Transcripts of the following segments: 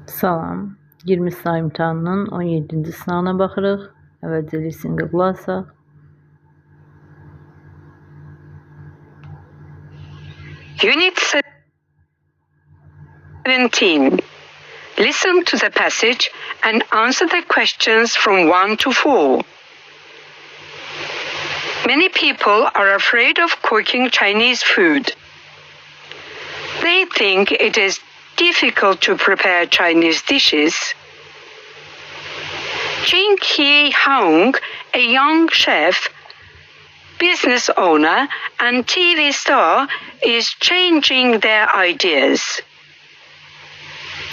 Salam. 20 sınav imtahanının 17-ci sınavına baxırıq. Əvvəlcə listeninqə qulaq asaq. Unit 17. Listen to the passage and answer the questions from 1 to 4. Many people are afraid of cooking Chinese food. They think it is difficult to prepare Chinese dishes. Jin Ki Hong, a young chef, business owner, and TV star, is changing their ideas.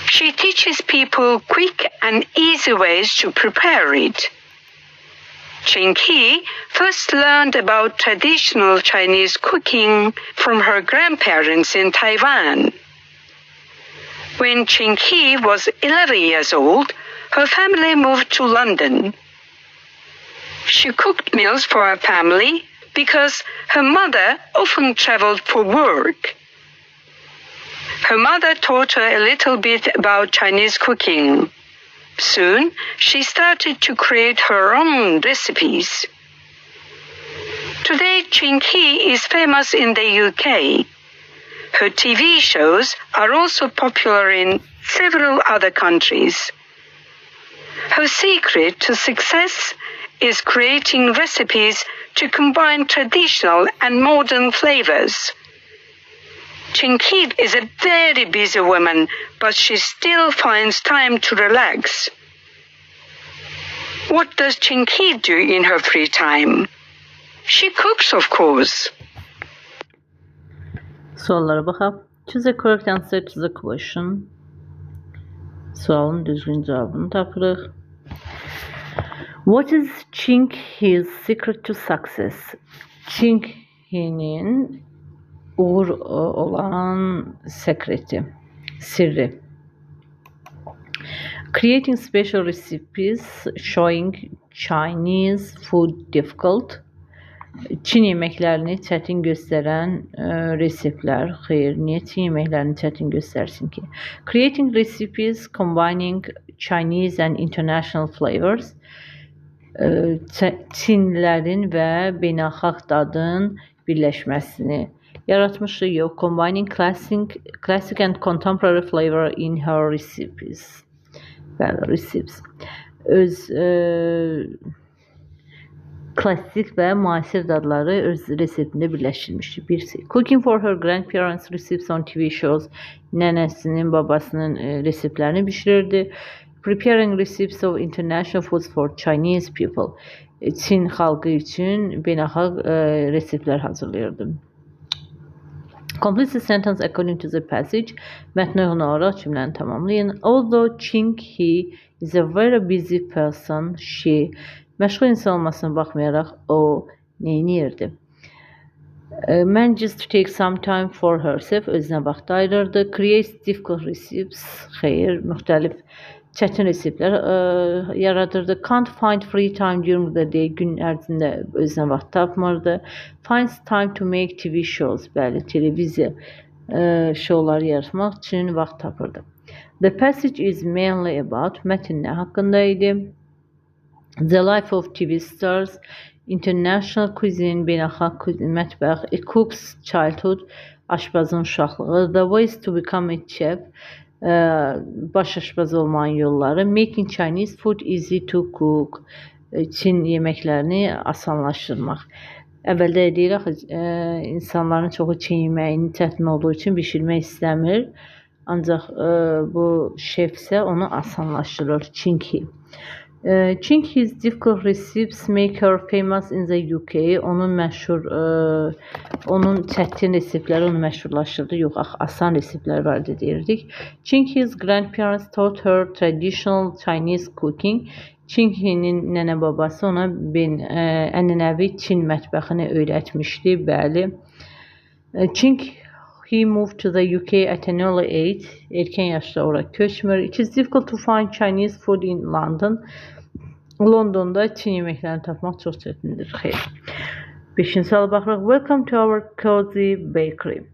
She teaches people quick and easy ways to prepare it. Jin Ki first learned about traditional Chinese cooking from her grandparents in Taiwan. When Jin Ki was 11 years old, her family moved to London. She cooked meals for her family because her mother often traveled for work. Her mother taught her a little bit about Chinese cooking. Soon, she started to create her own recipes. Today, Jin Ki is famous in the UK. Her TV shows are also popular in several other countries. Her secret to success is creating recipes to combine traditional and modern flavors. Jin Ki is a very busy woman, but she still finds time to relax. What does Jin Ki do in her free time? She cooks, of course. Suallara baxaq. Choose a correct answer to the question. Sualın düzgün cavabını tapırıq. What is Jin Ki's secret to success? Jin Ki'nin uğur olan sekreti, sirri. Creating special recipes showing Chinese food difficult. Çin yeməklərini çətin göstərən reseptlər. Xeyr, niyə Çin yeməklərini çətin göstərsin ki? Creating recipes combining Chinese and international flavors. Çinlilərin və beynəlxalq dadın birləşməsini yaratmışdı. Yox, combining classic and contemporary flavor in her recipes. Bəli, recipes. Öz klassik və müasir dadları öz reseptində birləşdirmişdi. Birisi. Cooking for her grandparents recipes on TV shows. Nənəsinin, babasının reseptlərini bişirirdi. Preparing recipes of international foods for Chinese people. Çin xalqı üçün beynəlxalq reseptlər hazırlayırdı. Complete the sentence according to the passage. Mətnə uyğun olaraq cümləni tamamlayın. Although Jin Ki is a very busy person, she məşğul insan olmasına baxmayaraq o neyniyirdi? Manages to take some time for herself, özünə vaxt ayırırdı. Creates difficult recipes, xeyr, müxtəlif çətin reseptlər yaradırdı. Can't find free time during the day, gün ərzində özünə vaxt tapmırdı. Finds time to make TV shows, bəli, televiziya şovları yaratmaq üçün vaxt tapırdı. The passage is mainly about, mətn nə haqqında idi? The life of TV stars, international cuisine, beynəlxalq mətbəx, a cook's childhood, aşpazın uşaqlığı, the ways to become a chef, baş aşpaz olmanın yolları, making Chinese food easy to cook, Çin yeməklərini asanlaşdırmaq. Əvvəldə deyirik, insanların çoxu Çin yeməyini çətin olduğu üçün bişirmək istəmir, ancaq bu şef isə onu asanlaşdırır, Jin Ki. Jin Ki's difficult recipes make her famous in the UK. Onun çətin reseptləri onu məşhurlaşdırdı. Yox, asan reseptlər var deyirdik. Jin Ki's grandparents taught her traditional Chinese cooking. Jin Ki'nin nənə babası ona ənənəvi Çin mətbəxini öyrətmişdi, bəli. Jin He moved to the UK at an early age. Erkən yaşda ora köçmür. It is difficult to find Chinese food in London. Londonda Çin yeməklərini tapmaq çox çətindir. Xeyr. 5-ci suala baxırıq. Welcome to our cozy bakery.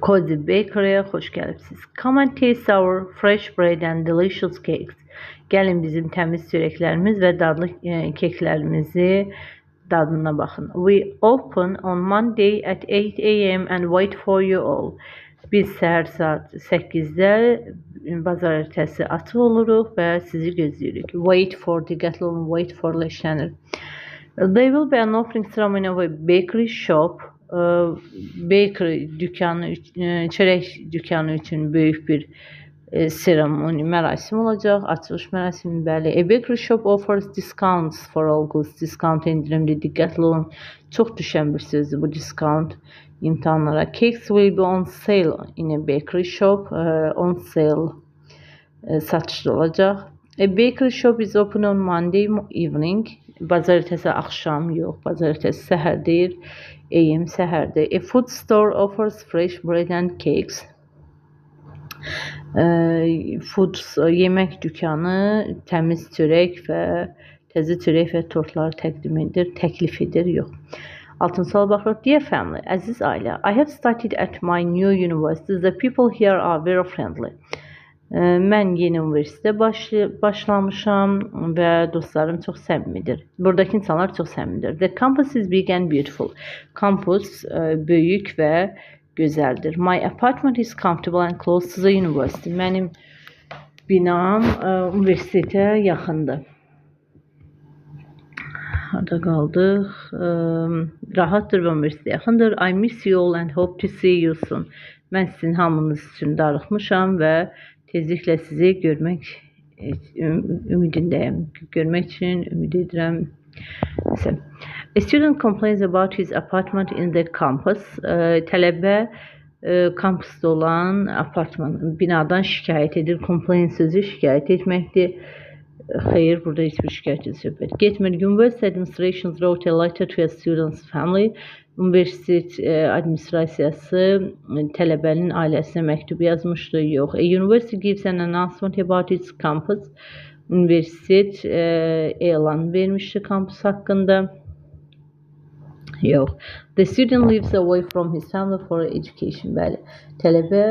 Cozy Bakery'e xoş gəlibsiniz. Come and taste our fresh bread and delicious cakes. Gəlin bizim təmiz çörəklərimiz və dadlı keklərimizi dadına baxın. We open on Monday at 8 a.m. and wait for you all. Biz səhər saat 8-də bazar ertəsi açıq oluruq və sizi gözləyirik. Wait for, diqqətli olun, wait for leşlənir. There will be an opening ceremony of a bakery shop. Bakery dükkanı, çörək dükkanı üçün böyük bir seremoni, mərasim olacaq. Açılış mərasimi, bəli. A bakery shop offers discounts for all goods. Discount endirimli, diqqətli olun. Çox düşən bir sözdür bu discount imtahanlara. Cakes will be on sale in a bakery shop. On sale satışda olacaq. A bakery shop is open on Monday evening. Bazar ertəsi axşam yox, bazar ertəsi səhər deyir. AM səhərdir. A food store offers fresh bread and cakes. Food yemək dükanı təmiz çörək və təzə çörək və tortlar təqdim edir, təklif edir, yox. Altın sual baxırıq. Dear family, əziz ailə, I have studied at my new university. The people here are very friendly. Mən yeni universitetə başlamışam və dostlarım çox səmimidir. Buradakı insanlar çox səmimidir. The campus is big and beautiful. Kampus böyük və gözəldir. My apartment is comfortable and close to the university. Mənim binam universitetə yaxındır. Harada qaldıq? Rahatdır və universitetə yaxındır. I miss you all and hope to see you soon. Mən sizin hamınız üçün darıxmışam və tezliklə sizi görmək ümidindəyim. Görmək üçün ümid edirəm. A student complains about his apartment in the campus. Tələbə kampusda olan apartman, binadan şikayət edir. Complain sözü şikayət etməkdir. Xeyr, burada heç bir şikayət söhbət getmir. University administration wrote a letter to a student's family. Universitet administrasiyası tələbənin ailəsinə məktub yazmışdı, yox. A university gives an announcement about its campus. Universitet elan vermişdi kampus haqqında, yox. The student lives away from his family for education. Bəli, tələbə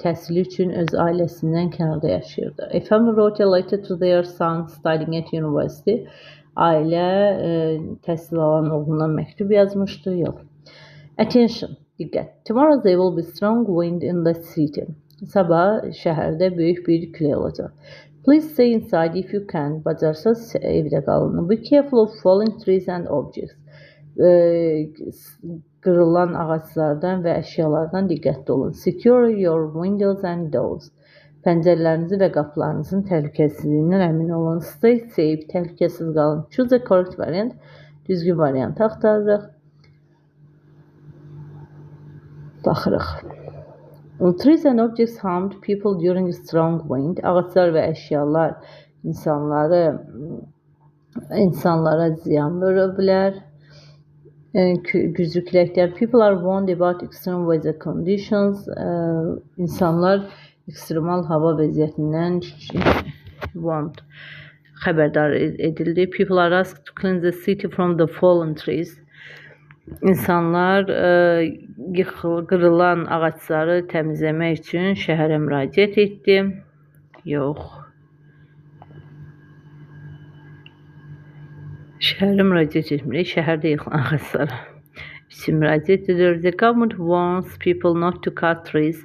təhsili üçün öz ailəsindən kənarda yaşayırdı. A family wrote a letter to their son studying at university. Ailə təhsil alan oğluna məktub yazmışdı, yox. Attention, diqqət. Tomorrow there will be strong wind in the city. Sabah şəhərdə böyük bir külək olacaq. Please stay inside if you can. Bacarsaz evdə qalın. Be careful of falling trees and objects. Qırılan ağaclardan və əşyalardan diqqətli olun. Secure your windows and doors. Pəncərələrinizi və qapılarınızın təhlükəsizliyindən əmin olun. Stay safe, təhlükəsiz qalın. Choose a correct variant. Düzgün variantı axtarırıq. Baxırıq. Trees and objects harmed people during a strong wind. Ağaclar və əşyalar insanlara ziyan verə bilər. Güclü küləklər. People are warned about extreme weather conditions. İnsanlar ekstremal hava vəziyyətindən xəbərdar edildi. People are asked to cleanse the city from the fallen trees. İnsanlar qırılan ağacları təmizləmək üçün şəhərə müraciət etdi. Yox. Şəhərə müraciət etmirik. Şəhərdə yıxılan ağaclara üçün müraciət edir. The government warns people not to cut trees.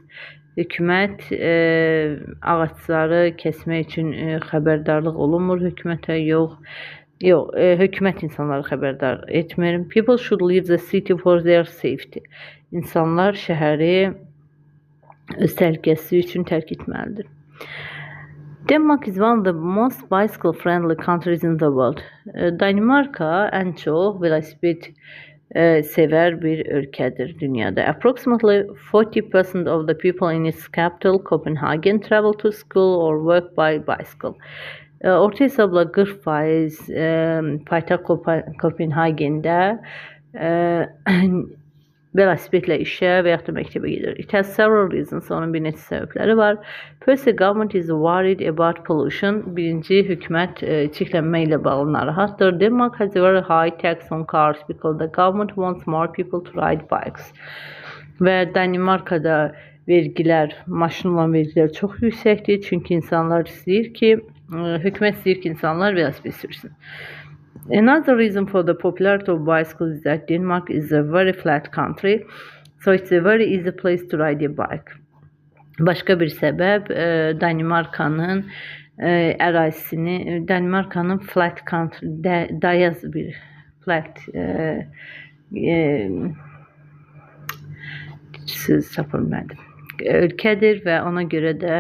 Hökumət ağacları kəsmək üçün xəbərdarlıq olunmur hökumətə, yox. Yox, hökumət insanları xəbərdar etmir. People should leave the city for their safety. İnsanlar şəhəri öz təhlükəsi üçün tərk etməlidir. Denmark is one of the most bicycle-friendly countries in the world. Danimarka ən çox velosiped sever bir ölkədir dünyada. Approximately 40% of the people in its capital, Copenhagen, travel to school or work by bicycle. Orta hesabla 40% paytaxt Kopenhagendə velosipedlə işə və yaxud da məktəbə gedir. It has several reasons. Onun bir neçə səbəbləri var. First, the government is worried about pollution. Birinci, hökumət çirklənmə ilə bağlı narahatdır. Denmark has a very high tax on cars because the government wants more people to ride bikes. və Danimarkada vergilər, maşın olan vergilər çox yüksəkdir. Çünki insanlar istəyir ki, hökumət istəyir ki, insanlar velosiped sürsün. Another reason for the popularity of bicycles is that Denmark is a very flat country, so it's a very easy place to ride a bike. Başqa bir səbəb Danimarkanın ərazisini, Danimarkanın flat country, dayaz bir flat söz tapılmadı. Ölkədir və ona görə də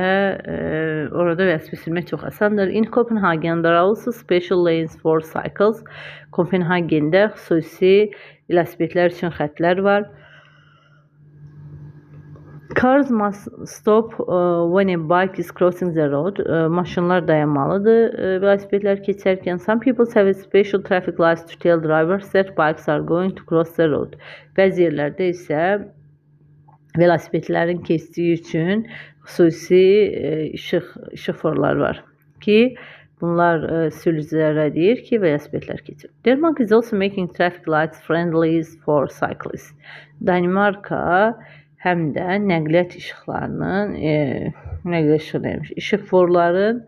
orada velosiped sürmək çox asandır. In Copenhagen there are also special lanes for cycles. Kopenhagendə xüsusi velosipedlər üçün xəttlər var. Cars must stop when a bike is crossing the road. Maşınlar dayanmalıdır velosipedlər keçərkən. Some people have a special traffic lights to tell drivers that bikes are going to cross the road. Bəzi yerlərdə isə velosipedlərin keçdiyi üçün xüsusi işıqforlar var ki, bunlar sürücülərə deyir ki, velosipedlər keçir. Denmark is also making traffic lights friendly for cyclists. Danimarka həm də nəqliyyat işıqlarının, işıqforların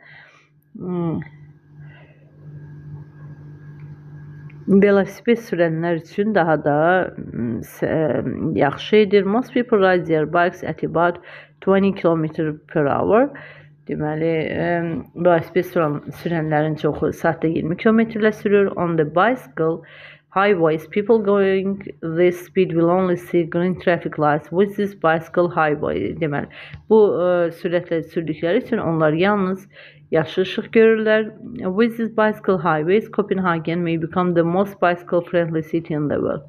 velosiped sürənlər üçün daha da yaxşı edir. Most people ride their bikes at about 20 km/h. Deməli, velosiped sürənlərin çoxu saatda 20 km-lə sürür. On the bicycle highways, people going this speed will only see green traffic lights with this bicycle highway. Deməli, bu sürətlə sürdükləri üçün onlar yalnız yaşıl işıq görürlər. With these bicycle highways, Copenhagen may become the most bicycle-friendly city in the world.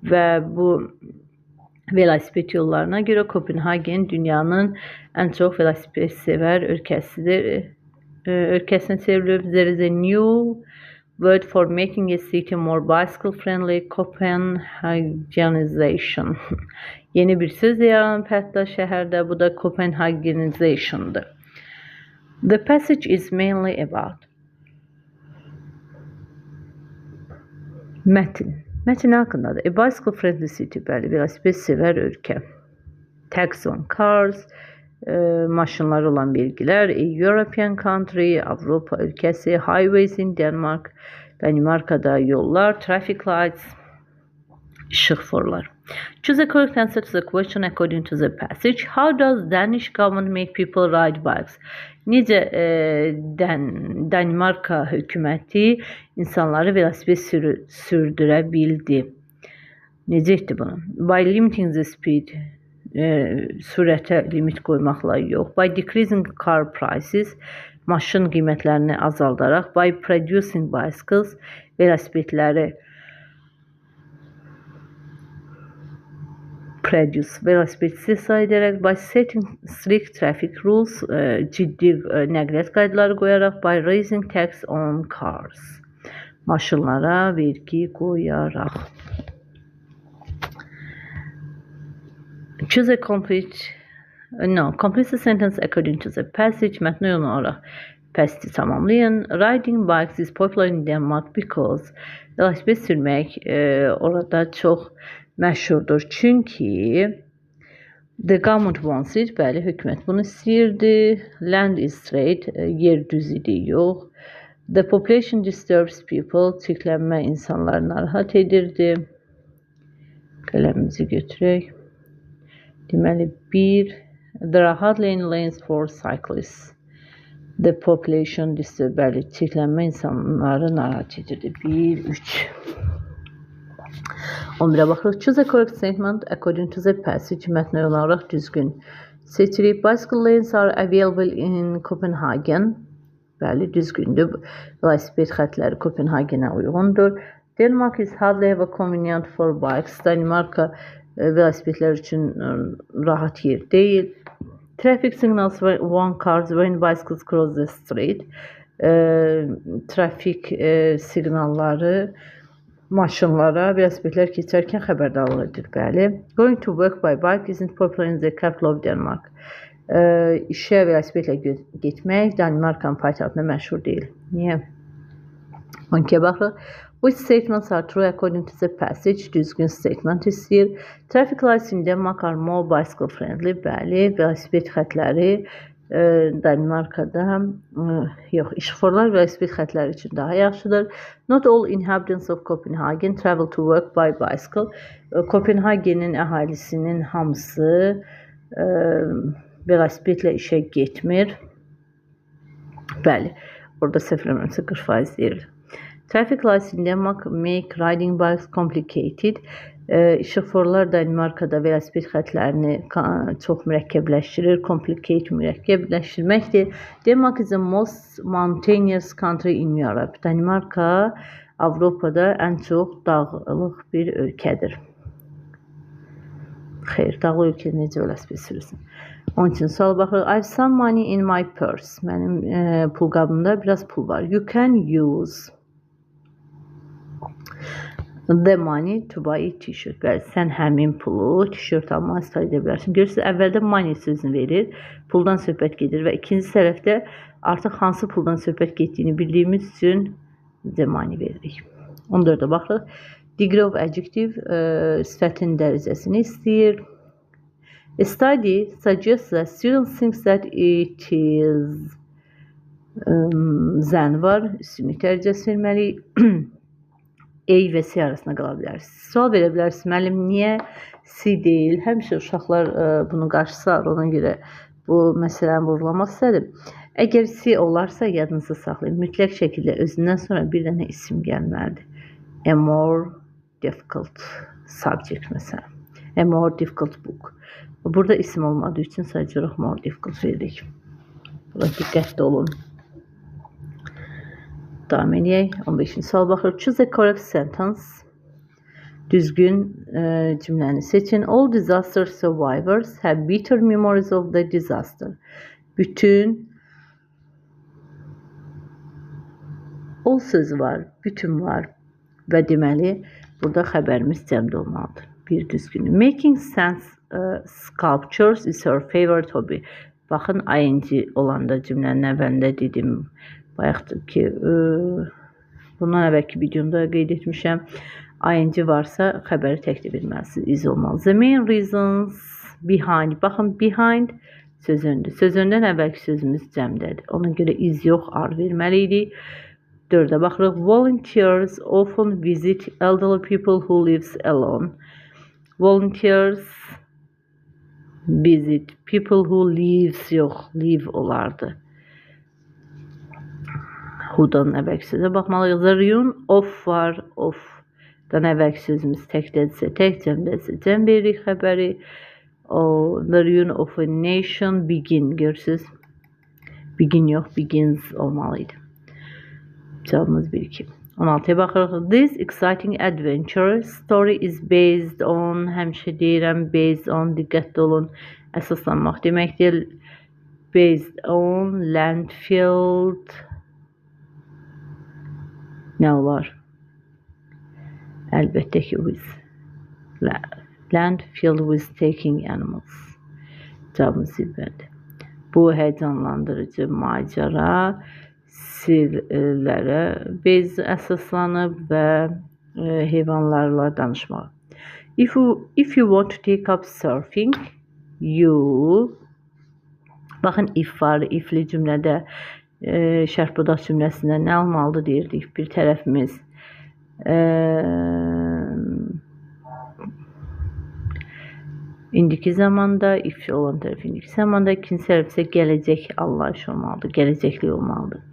Və bu velosiped yollarına görə Copenhagen dünyanın ən çox velosiped sevər ölkəsidir. Ölkəsinə çevrilib. There is a new word for making a city more bicycle-friendly, Copenhagenization. Yeni bir söz yaranıb hətta şəhərdə, bu da Copenhagenization'dır. The passage is mainly about Mətin haqqındadır. A bicycle-friendly city, bəli, velosiped sevər ölkə. Tax on cars, maşınlar olan vergilər. A European country, Avropa ölkəsi. Highways in Denmark, Danimarkada yollar. Traffic lights, işıqforlar. Choose a correct answer to the question according to the passage. How does Danish government make people ride bikes? Necə Danimarka hökuməti insanları velosiped sürdürə bildi? Necə etdi bunu? By limiting the speed, sürətə limit qoymaqla yox. By decreasing car prices, maşın qiymətlərini azaldaraq. By producing bicycles, velosipedləri velosiped istehsal edərək. By setting strict traffic rules, ciddi nəqliyyat qaydaları qoyaraq. By raising tax on cars, maşınlara vergi qoyaraq. Choose a complete the sentence according to the passage. Mətnə uyğun olaraq passage tamamlayın. Riding bikes is popular in Denmark because velosiped sürmək orada çox məşhurdur. Çünki the government wants it, bəli, hökumət bunu istəyirdi. Land is straight, yer düz idi, yox. The population disturbs people, çirklənmə insanları narahat edirdi. Qələmimizi götürək. Deməli, there are hardly any lanes for cyclists. The population disturbs, bəli, çirklənmə insanları narahat edirdi. 1-3. 11-ə baxırıq. Choose a correct statement according to the passage. Mətnə olaraq düzgün seçirik. Bicycle lanes are available in Copenhagen. Bəli, düzgündür. Velosiped xətləri Kopenhagenə uyğundur. Denmark is hardly ever convenient for bikes. Danimarka velosipedlər üçün rahat yer deyil. Traffic signals warn cars when bicycles cross the street. Trafik siqnalları maşınlara velosipedlər keçərkən xəbərdarlıq edir. Bəli. Going to work by bike isn't popular in the capital of Denmark. İşə velosipedlə getmək Danimarkanın paytaxtında məşhur deyil. Niyə? 12-yə baxırıq. Which statements are true according to the passage? Düzgün statement istəyir. Traffic lights in Denmark are more bicycle friendly. Bəli, velosiped xətləri Danimarkada yox, işıqforlar velosiped xətləri üçün daha yaxşıdır. Not all inhabitants of Copenhagen travel to work by bicycle. Kopenhagenin əhalisinin hamısı velosipedlə işə getmir. Bəli, orada səhv eləmirəmsə 40% deyir. Traffic lights in Denmark make riding bikes complicated. İşıqforlar Danimarkada velosiped xətlərini çox mürəkkəbləşdirir. Complicate mürəkkəbləşdirməkdir. Denmark is the most mountainous country in Europe. Danimarka Avropada ən çox dağlıq bir ölkədir. Xeyr, dağlı ölkədə necə velosiped sürürsün? Onun üçün sual baxırıq. I have some money in my purse. Mənim pul qabımda biraz pul var. You can use the money to buy a t-shirt. Bəli, sən həmin pulu t-shirt almağa istifadə edə bilərsən. Görürsünüz, əvvəldə money sözünü verir, puldan söhbət gedir və ikinci tərəfdə artıq hansı puldan söhbət getdiyini bildiyimiz üçün the money veririk. 14-ə baxırıq. Degree of adjective sifətin dərəcəsini istəyir. A study suggests that students think that it is zən var, üstünlük dərəcəsi verməliyik. A və C arasında qala bilərsiniz. Sual verə bilərsiniz. Müəllim, niyə C deyil? Həmişə uşaqlar bunu qarşısı alır. Ona görə bu məsələni vurgulamaq istədim. Əgər C olarsa, yadınızda saxlayın. Mütləq şəkildə özündən sonra bir dənə isim gəlməlidir. A more difficult subject məsələn. A more difficult book. Burada isim olmadığı üçün sadəcə olaraq more difficult veririk. Burada diqqətli olun. Davam edək. 15-ci sual baxırıq. Choose a correct sentence. Düzgün cümləni seçin. All disaster survivors have bitter memories of the disaster. Bütün all sözü var, bütün var və deməli burada xəbərimiz cəmdə olmalıdır. Bir düzgünü. Making sense sculptures is her favorite hobby. Baxın, ing olanda cümlənin əvvəlində dedim. Bayaqdır ki, bundan əvvəlki videomda qeyd etmişəm. ING varsa xəbəri təkdə bilməlisiniz, iz olmalı. The main reasons behind. Baxın, behind sözündür. Sözündən əvvəlki sözümüz cəmdədir. Ona görə iz yox, ar verməliydik. 4-ə baxırıq. Volunteers often visit elderly people who lives alone. Volunteers visit people who lives yox, live olardı. Who'dan əvvəlki sözə baxmalıyıq. The ruin of var, of-dan əvvəlki sözümüz təkdədirsə, tək cəmdədirsə, cəm veririk xəbəri. The ruin of a nation, begin. Görürsünüz, begin yox, begins olmalıydı. Cavabımız 1-2. 16-ya baxırıq. This exciting adventure story is based on, həmişə deyirəm, based on, diqqətli olun, əsaslanmaq deməkdir. Based on, landfill, nə olar? Əlbəttə ki, with. Land filled with taking animals. Cavabımız zirbədir. Bu həyəcanlandırıcı macəra sirlərə əsaslanıb və heyvanlarla danışmaq. If you want to take up surfing, you. Baxın, if var, ifli cümlədə şərh-budaq cümləsində nə olmalıdır deyirdik. Bir tərəfimiz indiki zamanda, if olan tərəf indiki zamanda, ikinci tərəf isə gələcək anlayış olmalıdır, gələcəkli olmalıdır.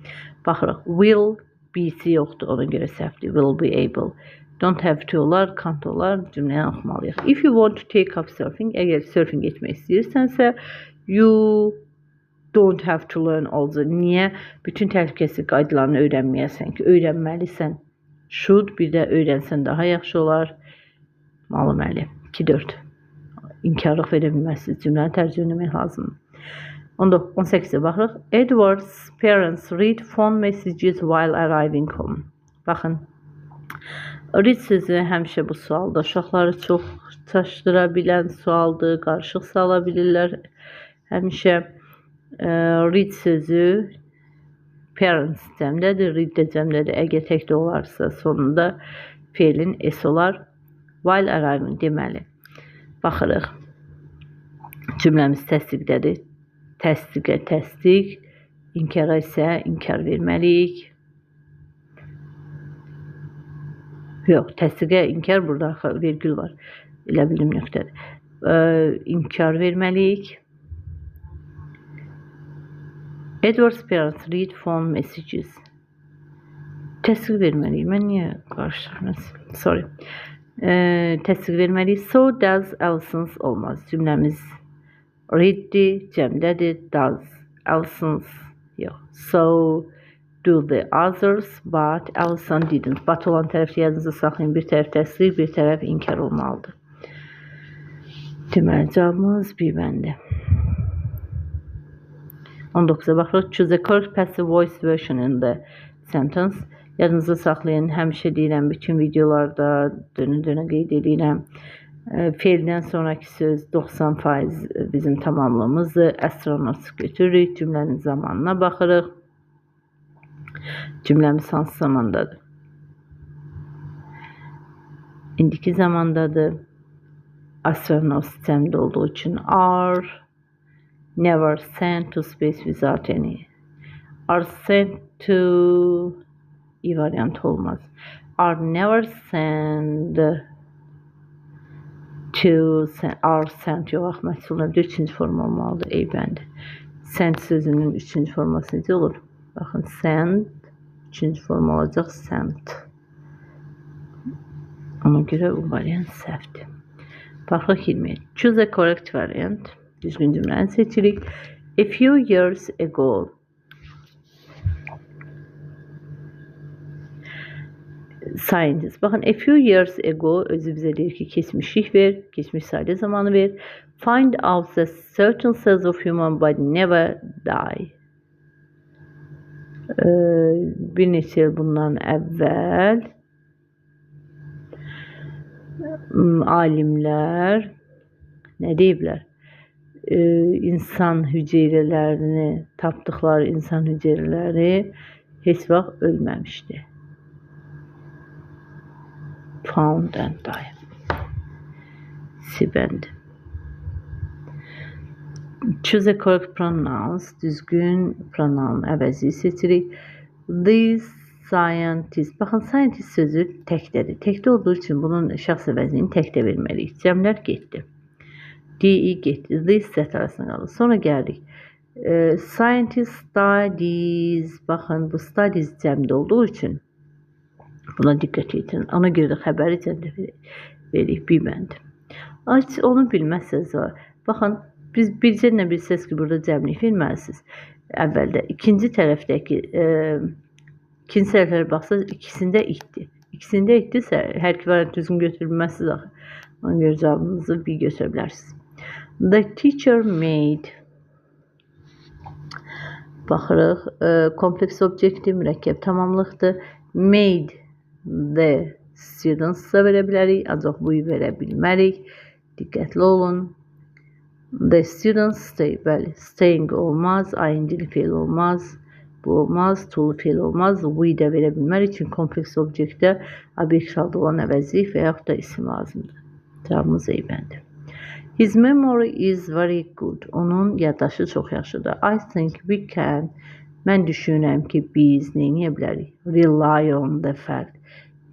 Baxırıq, will, be-si yoxdur, ona görə səhvdir. Will be able. Don't have to olar, can't olar, cümləni oxumalıyıq. If you want to take up surfing, əgər surfing etmək istəyirsənsə, you don't have to learn all the. Niyə? Bütün təhlükəsizlik qaydalarını öyrənməyəsən ki, öyrənməlisən. Should, bir də öyrənsən daha yaxşı olar. Malıməli. 2-4. İnkarlıq verə bilməzsiniz. Cümləni tərcümə etmək lazımdır. 18-ə baxırıq. Edward's parents read phone messages while arriving home. Baxın. Read sözü həmişə bu sualda. Uşaqları çox çaşdıra bilən sualdır. Qarışıq sala bilirlər. Həmişə read sözü Parents cəmdədir, read də cəmdədir. Əgər təkdə olarsa sonunda feilin s olar. While arriving deməli. Baxırıq. Cümləmiz təsdiqdədir. Təsdiqə təsdiq. İnkara isə inkar verməliyik. Yox, təsdiqə inkar, burada vergül var. Elə bildim nöqtədir. İnkar verməliyik. Edward's parents read phone messages. Təsdiq verməliyik. Mən niyə qarışdırmaz? Sorry. Təsdiq verməliyik. So does Allison's olmaz. Cümləmiz readdir, cəmdədir. Does Allison's yox. So do the others, but Allison didn't. But olan tərəfdə yadınızda saxlayın. Bir tərəf təsdiq, bir tərəf inkar olmalıdır. Deməli, cavabımız bir bəndə. 19'a baxırıq. Choose the correct passive voice version in the sentence. Yadınızda saxlayın. Həmişə deyirəm, bütün videolarda dönə qeyd edirəm. Feildən sonraki söz 90% bizim tamamlığımızdır. Astronaut götürürük. Cümlənin zamanına baxırıq. Cümləmiz hansı zamandadır? İndiki zamandadır. Astronaut cəmdə olduğu üçün are never sent to space without any. Are sent to i variant olmaz. Are never sent to are sent yox, məhsulun bir üçüncü forma olmalıdır. Ey bəndə. Sent sözünün üçüncü forması necə olur? Baxın, sent üçüncü forma olacaq sent. Ona görə bu variant səhvdir. Baxırıq 20. Choose a correct variant. Düzgün cümləni seçirik. A few years ago. Scientist. Baxın, a few years ago özü bizə deyir ki, keçmişlik ver, keçmiş sayda zamanı ver. Find out that certain cells of human body never die. Bir neçə il bundan əvvəl alimlər nə deyiblər? İnsan hüceyrələrini tapdıqları insan hüceyrələri heç vaxt ölməmişdi. Found and die. Sibəndi. Choose a correct pronouns. Düzgün pronoun əvəzi seçirik. These scientist. Baxın, scientist sözü təkdədir. Təkdə olduğu üçün bunun şəxs əvəzini təkdə verməliyik. Cəmlər getdi. D-i getdi. These sət arasında qalır. Sonra gəldik. Scientist studies. Baxın, bu studies cəmdə olduğu üçün buna diqqət edin. Ona görə də xəbəri cəmdə veririk. Bir bənd. Onu bilməzsiniz var. Baxın, biz bircə bilsəz ki, burada cəmlik verməlisiniz. Əvvəldə. İkinci tərəfdəki ikinci tərəflərə baxsınız, ikisində itdi. İkisində itdisə, hər iki variant düzgün götürülməzsiniz axı. Ona görə cavabınızı bir götürə bilərsiniz. The teacher made. Baxırıq. Kompleks objektiv, mürəkkəb tamamlıqdır. Made the students da verə bilərik, ancaq buyu verə bilmərik. Diqqətli olun. The students stay. Bəli, staying olmaz, ing-li feil olmaz, bu olmaz, to-lu feil olmaz, buyu da verə bilmərik. Çünki kompleks obyektdə obyekt halda olan əvəzlik və yaxud da isim lazımdır. Cavabımız eyvəndir. His memory is very good. Onun yaddaşı çox yaxşıdır. I think we can. Mən düşünürəm ki, biz neyə bilərik? Rely on the fact.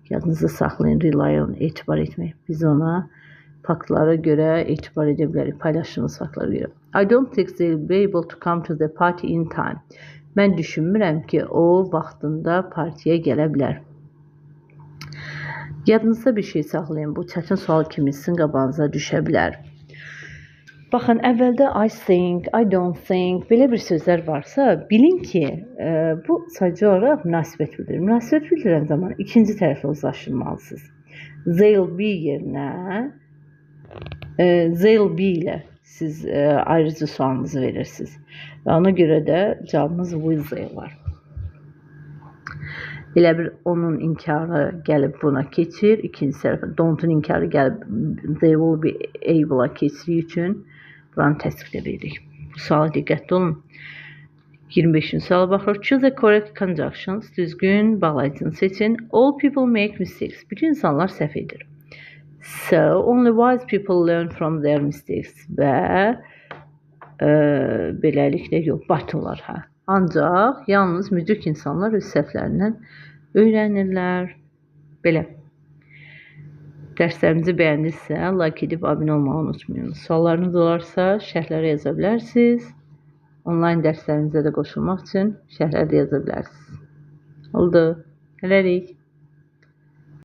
Yadınızda saxlayın, rely on, etibar etmək. Biz ona faktlara görə etibar edə bilərik, paylaşdığımız faktlara görə. I don't think they'll be able to come to the party in time. Mən düşünmürəm ki, o vaxtında partiyə gələ bilər. Yadınızda bir şey saxlayın, bu çətin sual kimi sizin qabağınıza düşə bilər. Baxın, əvvəldə I think, I don't think, belə bir sözlər varsa, bilin ki, bu sadəcə olaraq münasibət bildirir. Münasibət bildirən zaman ikinci tərəflə uzlaşdırmalısınız. They'll be yerinə they'll be ilə siz ayrıcı sualınızı verirsiniz. Və ona görə də cavabımız will they var. Elə bir onun inkarı gəlib buna keçir. İkinci tərəfə don't-un inkarı gəlib they will be able-a keçdiyi üçün buranı təsdiqlə veririk. Bu suala diqqətli olun. 25-ci suala baxırıq. Choose the correct conjunctions. Düzgün bağlayıcını seçin. All people make mistakes. Bütün insanlar səhv edir. So, only wise people learn from their mistakes. Və beləliklə yox, batırlar, hə. Ancaq yalnız müdrik insanlar öz səhvlərindən öyrənirlər. Belə. Dərslərimizi bəyəndinizsə, like edib abunə olmağı unutmayın. Suallarınız olarsa, şərhlərə yaza bilərsiniz. Onlayn dərslərinizə də qoşulmaq üçün şərhlərdə yaza bilərsiniz. Oldu. Hələlik.